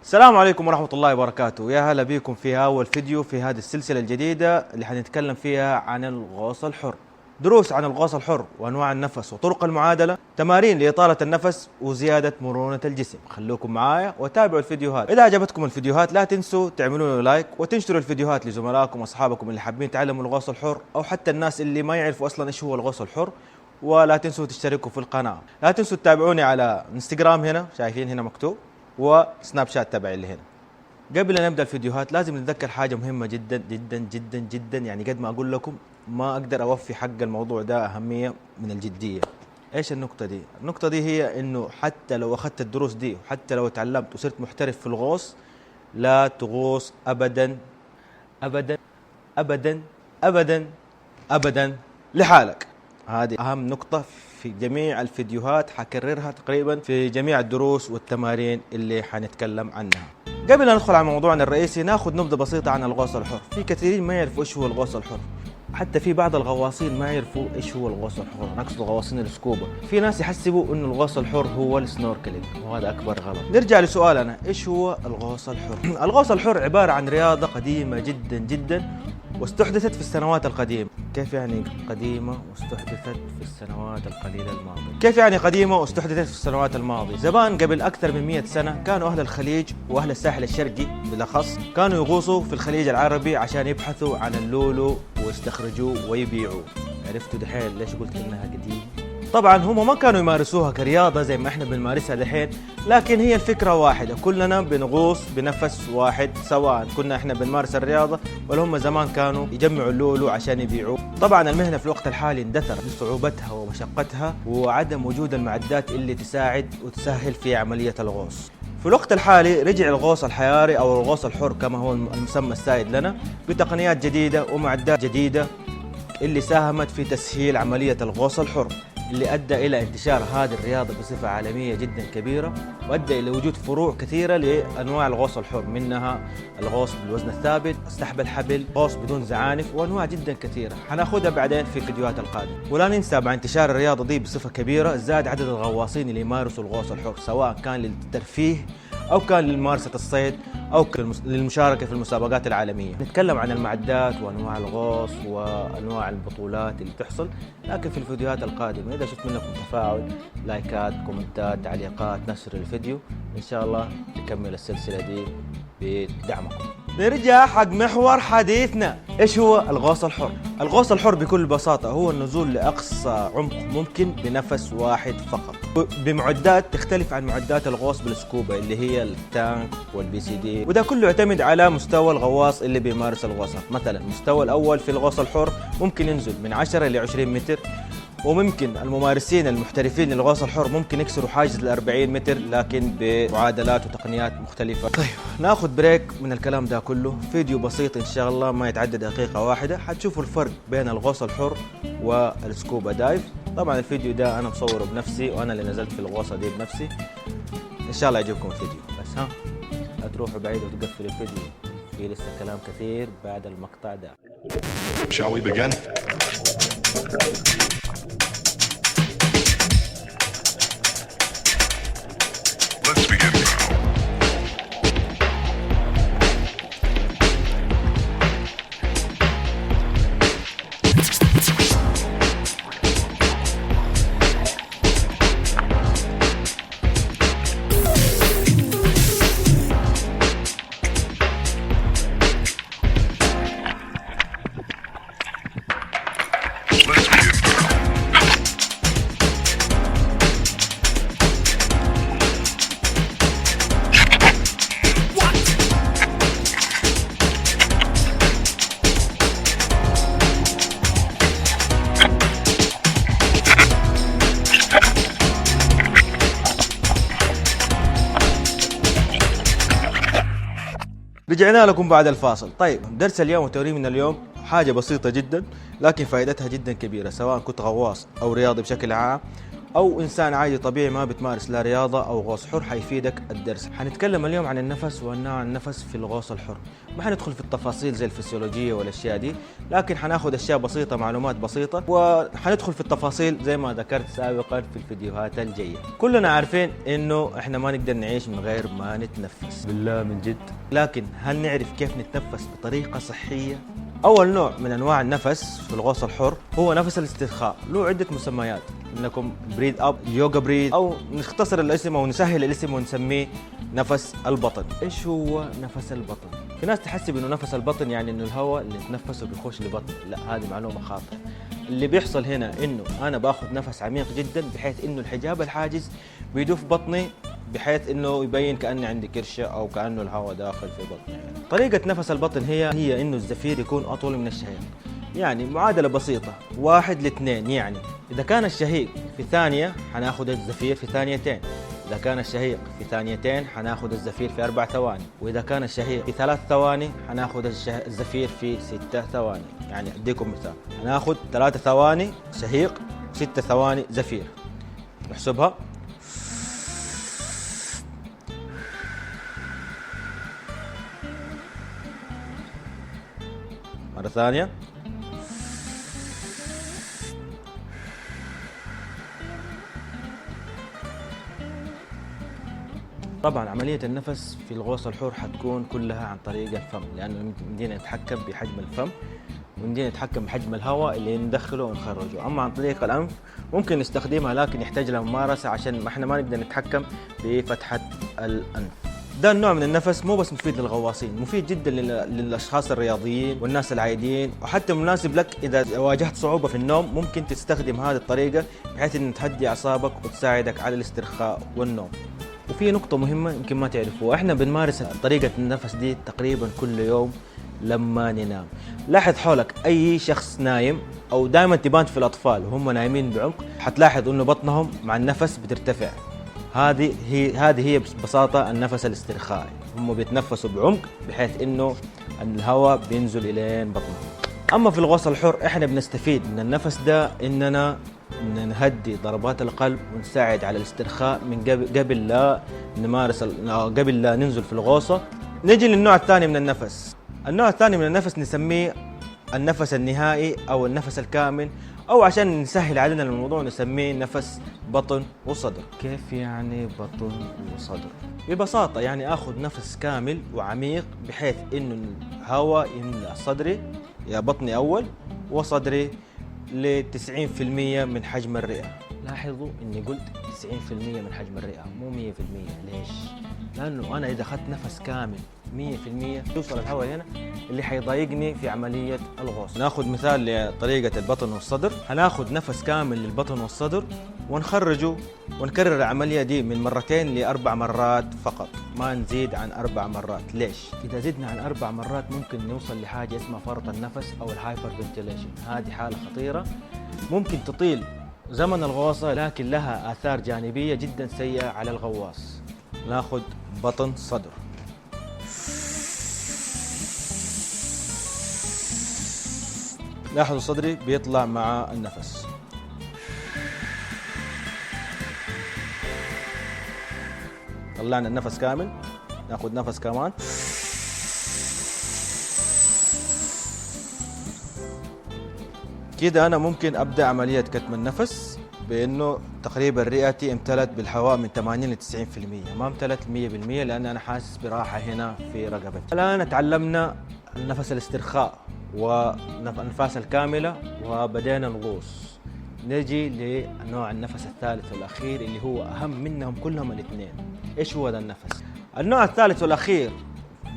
السلام عليكم ورحمة الله وبركاته. يا هلا بكم في أول فيديو في هذه السلسلة الجديدة اللي حنتكلم فيها عن الغوص الحر. دروس عن الغوص الحر وأنواع النفس وطرق المعادلة، تمارين لإطالة النفس وزيادة مرونة الجسم. خلوكم معايا وتابعوا الفيديوهات. إذا عجبتكم الفيديوهات لا تنسوا تعملوا له لايك وتنشروا الفيديوهات لزملائكم وأصحابكم اللي حابين يتعلموا الغوص الحر، أو حتى الناس اللي ما يعرفوا أصلا إيش هو الغوص الحر. ولا تنسوا تشتركوا في القناة. لا تنسوا تتابعوني على انستغرام، هنا شايفين هنا مكتوب، وسناب شات تبعي اللي هنا. قبل أن نبدأ الفيديوهات لازم نتذكر حاجة مهمة جدا جدا جدا جدا، يعني قد ما أقول لكم ما أقدر أوفي حق الموضوع ده أهمية من الجدية. إيش النقطة دي؟ النقطة دي هي إنه حتى لو أخذت الدروس دي وحتى لو تعلمت وصرت محترف في الغوص، لا تغوص أبدا أبدا أبدا أبدا أبدا لحالك. هذه أهم نقطة في جميع الفيديوهات، حكررها تقريبا في جميع الدروس والتمارين اللي حنتكلم عنها. قبل أن ندخل على موضوعنا الرئيسي ناخذ نبذة بسيطة عن الغوص الحر. في كثيرين ما يعرفوا ايش هو الغوص الحر، حتى في بعض الغواصين ما يعرفوا ايش هو الغوص الحر. انا اقصد غواصين السكوبا. في ناس يحسبوا انه الغوص الحر هو السنوركلينج، وهذا اكبر غلط. نرجع لسؤالنا، ايش هو الغوص الحر؟ الغوص الحر عبارة عن رياضة قديمة جدا جدا واستحدثت في السنوات القديمة. كيف يعني قديمة واستحدثت في السنوات القليلة الماضية؟ كيف يعني قديمة واستحدثت في السنوات الماضية؟ زمان قبل أكثر من 100 سنة كانوا أهل الخليج وأهل الساحل الشرقي بالأخص كانوا يغوصوا في الخليج العربي عشان يبحثوا عن اللولو ويستخرجوه ويبيعوه. عرفتوا دحين ليش قلت إنها قديمة؟ طبعا هم ما كانوا يمارسوها كرياضة زي ما احنا بنمارسها دحين، لكن هي الفكرة واحدة، كلنا بنغوص بنفس واحد، سواء كنا احنا بنمارس الرياضة ولا هم زمان كانوا يجمعوا اللولو عشان يبيعوه. طبعا المهنة في الوقت الحالي اندثرت بصعوبتها ومشقتها وعدم وجود المعدات اللي تساعد وتسهل في عملية الغوص. في الوقت الحالي رجع الغوص الحياري أو الغوص الحر كما هو المسمى السائد لنا بتقنيات جديدة ومعدات جديدة اللي ساهمت في تسهيل عملية الغوص الحر، اللي أدى إلى انتشار هذه الرياضة بصفة عالمية جدا كبيرة، وأدى إلى وجود فروع كثيرة لأنواع الغوص الحر، منها الغوص بالوزن الثابت، سحب الحبل، غوص بدون زعانف، وأنواع جدا كثيرة حناخدها بعدين في الفيديوهات القادمة. ولا ننسى مع انتشار الرياضة دي بصفة كبيرة زاد عدد الغواصين اللي يمارسوا الغوص الحر، سواء كان للترفيه أو كان لممارسة الصيد أو للمشاركة في المسابقات العالمية. نتكلم عن المعدات وأنواع الغوص وأنواع البطولات اللي تحصل، لكن في الفيديوهات القادمة. إذا شفت منكم تفاعل، لايكات، كومنتات، تعليقات، نشر الفيديو، إن شاء الله نكمل السلسلة دي بدعمكم. نرجع حق محور حديثنا، ايش هو الغوص الحر؟ الغوص الحر بكل بساطة هو النزول لأقصى عمق ممكن بنفس واحد فقط، بمعدات تختلف عن معدات الغوص بالسكوبا اللي هي التانك والبي سي دي، وده كله يعتمد على مستوى الغواص اللي بيمارس الغوصة. مثلا المستوى الأول في الغوص الحر ممكن ينزل من 10 ل 20 متر، وممكن الممارسين المحترفين للغوص الحر ممكن يكسروا حاجز ال 40 متر، لكن بمعادلات وتقنيات مختلفة. طيب ناخذ بريك من الكلام ده كله، فيديو بسيط ان شاء الله ما يتعدى دقيقة واحدة حتشوفوا الفرق بين الغوص الحر والسكوبا دايف. طبعا الفيديو ده انا مصوره بنفسي وانا اللي نزلت في الغوصة دي بنفسي. ان شاء الله يعجبكم الفيديو، بس لا تروحوا بعيد وتقفلوا الفيديو، في لسه كلام كثير بعد المقطع ده. Shall we begin? Let's begin. رجعنا لكم بعد الفاصل. طيب درس اليوم وتمرين اليوم حاجة بسيطة جدا لكن فائدتها جدا كبيرة، سواء كنت غواص أو رياضي بشكل عام، او انسان عادي طبيعي ما بتمارس لا رياضه او غوص حر حيفيدك الدرس. حنتكلم اليوم عن النفس وانواع النفس في الغوص الحر. ما حندخل في التفاصيل زي الفسيولوجيه والاشياء دي، لكن حناخذ اشياء بسيطه، معلومات بسيطه، وحندخل في التفاصيل زي ما ذكرت سابقا في الفيديوهات الجايه. كلنا عارفين انه احنا ما نقدر نعيش من غير ما نتنفس، بالله من جد. لكن هل نعرف كيف نتنفس بطريقه صحيه؟ أول نوع من أنواع النفس في الغوص الحر هو نفس الاسترخاء، له عدة مسميات، إنكم بريد أب، يوغا بريد، أو نختصر الاسم أو نسهل الاسم ونسميه نفس البطن. إيش هو نفس البطن؟ في ناس تحسب إنه نفس البطن يعني إنه الهواء اللي نتنفسه بيخش لبطن، لا، هذه معلومة خاطئة. اللي بيحصل هنا إنه أنا باخذ نفس عميق جدا بحيث إنه الحجاب الحاجز بيدوف بطني، بحيث انه يبين كأني عندي كرشه او كأنه الهواء داخل في بطني. طريقة نفس البطن هي انه الزفير يكون اطول من الشهيق. يعني معادلة بسيطة 1:2، يعني اذا كان الشهيق في ثانية حناخذ الزفير في ثانيتين، اذا كان الشهيق في ثانيتين حناخذ الزفير في 4 ثواني، واذا كان الشهيق في 3 ثواني حناخذ الزفير في 6 ثواني. يعني اديكم مثال، حناخذ 3 ثواني شهيق، 6 ثواني زفير. نحسبها. مرة ثانية. طبعا عملية النفس في الغوص الحر حتكون كلها عن طريق الفم، لأنه بدينا نتحكم بحجم الفم وندينا نتحكم بحجم الهواء اللي ندخله ونخرجه. أما عن طريق الأنف ممكن نستخدمها، لكن يحتاج لها ممارسة عشان ما احنا ما نقدر نتحكم بفتحة الأنف. ده النوع من النفس مو بس مفيد للغواصين، مفيد جدا للاشخاص الرياضيين والناس العاديين، وحتى مناسب لك اذا واجهت صعوبه في النوم. ممكن تستخدم هذه الطريقه بحيث ان تهدي اعصابك وتساعدك على الاسترخاء والنوم. وفي نقطه مهمه يمكن ما تعرفوها، احنا بنمارس طريقه النفس دي تقريبا كل يوم لما ننام. لاحظ حولك اي شخص نايم، او دائما تبان في الاطفال وهم نايمين بعمق، حتلاحظ انه بطنهم مع النفس بترتفع. هذه هي ببساطة النفس الاسترخائي، هم بيتنفسوا بعمق بحيث انه الهواء بينزل الين بطنهم. اما في الغوص الحر احنا بنستفيد من النفس ده اننا نهدي ضربات القلب ونساعد على الاسترخاء من قبل لا نمارس، قبل لا ننزل في الغوصة. نجي للنوع الثاني من النفس. النوع الثاني من النفس نسميه النفس النهائي او النفس الكامل، أو عشان نسهل علينا الموضوع نسميه نفس بطن وصدر. كيف يعني بطن وصدر؟ ببساطة يعني آخذ نفس كامل وعميق بحيث إنه الهواء يملأ صدري، يا بطني أول وصدري، ل 90% من حجم الرئة. لاحظوا إني قلت 90% من حجم الرئة مو 100%. ليش؟ لأنه أنا إذا أخذت نفس كامل 100% يوصل الهواء هنا اللي حيضايقني في عملية الغوص. ناخذ مثال لطريقة البطن والصدر. هناخذ نفس كامل للبطن والصدر ونخرجه، ونكرر العملية دي من 2 ل4 مرات فقط، ما نزيد عن 4 مرات. ليش؟ إذا زدنا عن 4 مرات ممكن نوصل لحاجة اسمها فرط النفس أو الهايبر فنتيليشن. هذه حالة خطيرة ممكن تطيل زمن الغوصة، لكن لها آثار جانبية جدا سيئة على الغواص. ناخذ بطن صدر. لاحظوا صدري بيطلع مع النفس. طلعنا النفس كامل، ناخذ نفس كمان. كده أنا ممكن أبدأ عملية كتم النفس بأنه تقريبا رئتي امتلت بالهواء من 80 ل 90%، ما امتلت 100% لأن أنا حاسس براحة هنا في رقبتي. الآن تعلمنا النفس الاسترخاء والأنفاس الكاملة وبدأنا نغوص. نجي لنوع النفس الثالث والأخير اللي هو أهم منهم كلهم الاثنين. إيش هو ذا النفس؟ النوع الثالث والأخير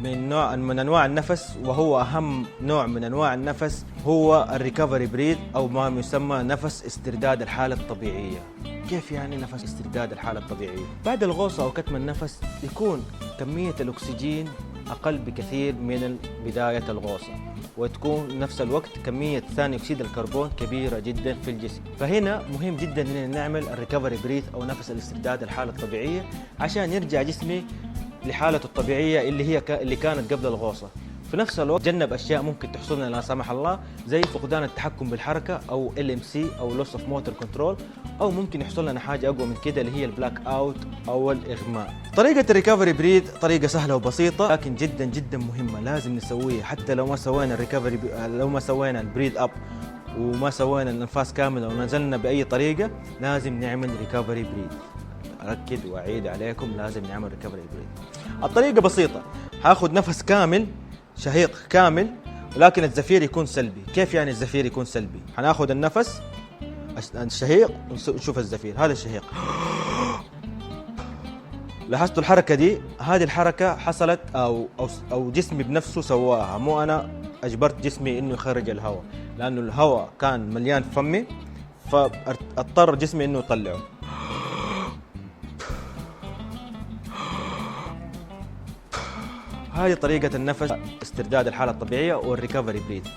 من أنواع النفس، وهو أهم نوع من أنواع النفس، هو الريكفري بريث أو ما يسمى نفس استرداد الحالة الطبيعية. كيف يعني نفس استرداد الحالة الطبيعية؟ بعد الغوصة أو كتم النفس يكون كمية الأكسجين أقل بكثير من بداية الغوصة، وتكون نفس الوقت كمية ثاني أكسيد الكربون كبيرة جدا في الجسم. فهنا مهم جدا أن نعمل الريكفري بريث أو نفس الاسترداد الحالة الطبيعية عشان يرجع جسمي لحالته الطبيعية اللي كانت قبل الغوصة. في في نفس الوقت تجنب اشياء ممكن تحصل لنا لا سمح الله، زي فقدان التحكم بالحركه او LMC او لوس اوف موتور كنترول، او ممكن يحصل لنا حاجه اقوى من كده اللي هي البلاك اوت او الاغماء. طريقه الريكفري بريد طريقه سهله وبسيطه لكن جدا جدا مهمه، لازم نسويها حتى لو ما سوينا الريكفري، لو ما سوينا البريد اب وما سوينا الانفاس كامله ونزلنا باي طريقه، لازم نعمل ريكفري بريد. أكد وأعيد عليكم لازم نعمل ريكفري بريد. الطريقة بسيطة، هاخذ نفس كامل شهيق كامل ولكن الزفير يكون سلبي. كيف يعني الزفير يكون سلبي؟ هناخذ النفس الشهيق ونشوف الزفير. هذا الشهيق لاحظتوا الحركة دي؟ هذه الحركة حصلت أو جسمي بنفسه سواها، مو أنا أجبرت جسمي إنه يخرج الهواء، لأنه الهواء كان مليان في فمي فاضطر جسمي إنه يطلعه. هذه طريقة النفس، استرداد الحالة الطبيعية والريكفري بريد.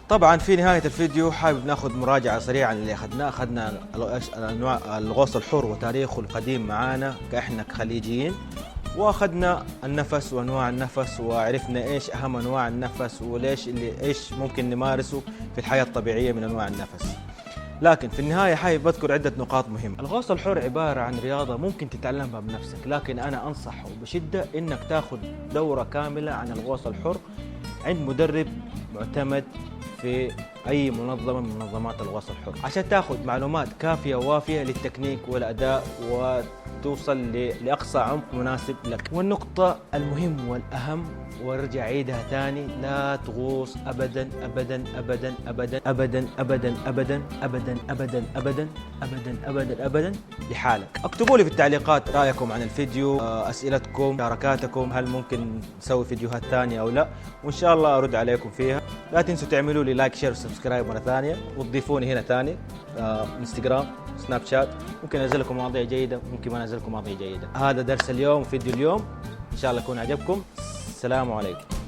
طبعا في نهاية الفيديو حابب ناخذ مراجعة سريعة اللي أخذنا أنواع الغوص الحر وتاريخه القديم معانا كإحنا كخليجيين، وأخذنا النفس وأنواع النفس، وعرفنا إيش أهم أنواع النفس وليش إيش ممكن نمارسه في الحياة الطبيعية من أنواع النفس. لكن في النهاية حابب أذكر عدة نقاط مهمة. الغوص الحر عبارة عن رياضة ممكن تتعلمها بنفسك، لكن أنا أنصح بشدة إنك تاخذ دورة كاملة عن الغوص الحر عند مدرب معتمد في أي منظمة من منظمات الغوص الحر، عشان تاخذ معلومات كافية ووافية للتكنيك والأداء وتوصل لأقصى عمق مناسب لك. والنقطة المهم والأهم وارجع عيدها ثاني، لا تغوص أبدا أبدا أبدا أبدا أبدا أبدا أبدا أبدا أبدا أبدا أبدا أبدا أبدا لحالك. اكتبوا لي في التعليقات رأيكم عن الفيديو، أسئلتكم، مشاركاتكم، هل ممكن نسوي فيديوهات ثانية أو لا، وإن شاء الله أرد عليكم فيها. لا تنسوا تعملوا لي لايك شير وسبسكرايب مرة ثانية، وتضيفوني هنا ثاني انستغرام سناب شات، ممكن انزل لكم مواضيع جيدة، ممكن ما انزل لكم مواضيع جيدة. هذا درس اليوم، فيديو اليوم، ان شاء الله يكون عجبكم. السلام عليكم.